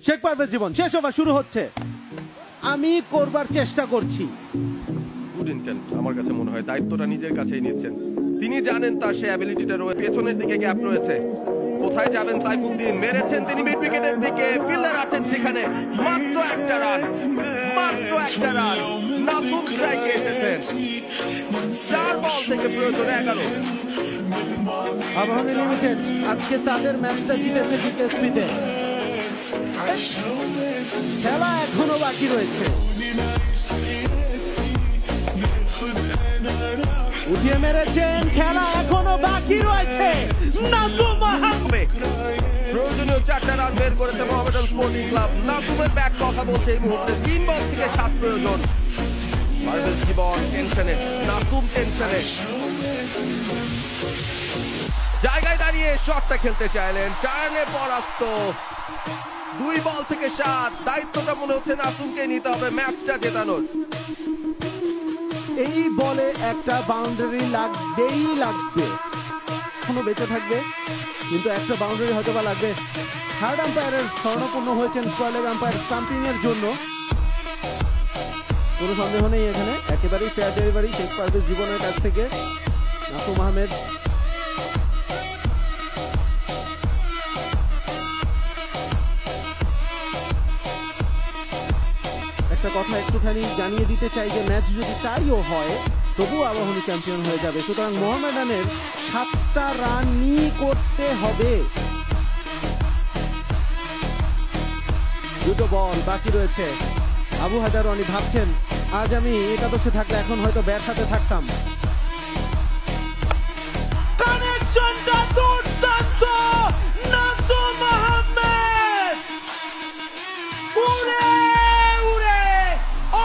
শেখ পারভেজ জীবন, শেষ ওভার শুরু হচ্ছে। আমি করবার চেষ্টা করছি। গুড ইন্টেন্ট, আমার কাছে মনে হয় দায়িত্বটা নিজের কাছেই নিচ্ছেন। তিনি জানেন তার সেই অ্যাবিলিটিটা রয়েছে, পেছনের দিকে গ্যাপ রয়েছে। কোথায় যাবেন সাইফুদ্দিন? মেরেছেন তিনি মিড উইকেটের দিকে, ফিল্ডার আছেন সেখানে। মাত্র একটা রান, মাত্র একটা রান। নাসুম স্ট্রাইকে এসেছেন। 4 বল থেকে প্রয়োজন 11। আবাহনী লিমিটেড আজকে তাদের ম্যাচটা জিতেছে জিকেএসপিতে। খেলা এখনো বাকি রয়েছে। উঠিয়ে মেরেছেন, খেলা এখনো বাকি রয়েছে। নাসুম আহমেদ প্রয়োজনীয় 4টা রান বের করেছে মোহামেডান স্পোর্টিং ক্লাব। নাসুমের ব্যাট কথা বলছে এই মুহূর্তে। 3 বল থেকে 7 প্রয়োজন। পারভেজ জীবন টেনশনে, নাসুম টেনশনে। জায়গায় দাঁড়িয়ে শটটা খেলতে চাইলেন, টার্নে পরাস্ত। 2 বল থেকে 7। দায়িত্বটা মনে হচ্ছে নাসুমকে নিতে হবে ম্যাচটা জেতানোর। এই বলে একটা বাউন্ডারি লাগবে। এখনো বেঁচে থাকবে, কিন্তু একটা বাউন্ডারি হয়তো বা লাগবে। থার্ড আম্পায়ারের স্বর্ণপূর্ণ হয়েছেন স্কয়ার লেগ আম্পায়ার স্টাম্পিং এর জন্য। কোনো সন্দেহ নেই এখানে, একেবারেই ফেয়ার ডেলিভারি শেখ পারভেজ জীবনের কাছ থেকে। নাসুম আহমেদ একটা কথা একটুখানি জানিয়ে দিতে চাই যে ম্যাচ যদি টাইও হয় তবুও আবাহনী চ্যাম্পিয়ন হয়ে যাবে। সুতরাং মোহামেডানের 7টা রানই করতে হবে। 2 বল বাকি রয়েছে। আবু হায়দার রনি ভাবছেন, আজ আমি একাদশে থাকলে এখন হয়তো ব্যাট হাতে থাকতাম। কানেকশনটা দুর্দান্ত! নাসুম আহমেদ উড়ে উড়ে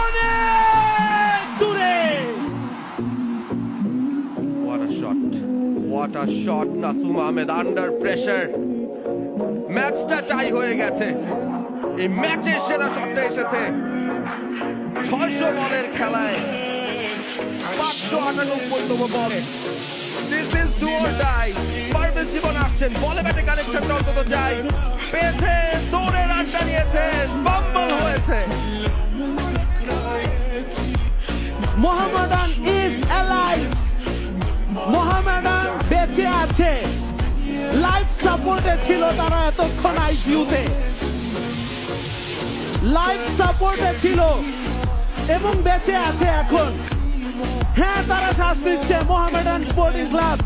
অনেক দূরে। What a shot! Nasum Ahmed under pressure. ম্যাচটা টাই হয়ে গেছে। এই ম্যাচের সেরা শটটা এসেছে 600 বলের খেলায়, 598তম বলে। This is do or die. Parvez Jibon আসছেন, বলে ব্যাটে কানেকশনটা অন্তত চাই। পেয়েছেন, দৌড়ে রানটা নিয়েছেন, বাম্বল হয়েছে। Mohammedan is alive. মোহামেডান বেঁচে আছে। লাইফ সাপোর্টে ছিল তারা এতক্ষণ আইসিইউতে। লাইফ সাপোর্টে ছিল এবং বেঁচে আছে এখন। হ্যাঁ, তারা শ্বাস নিচ্ছে মোহামেডান স্পোর্টিং ক্লাব।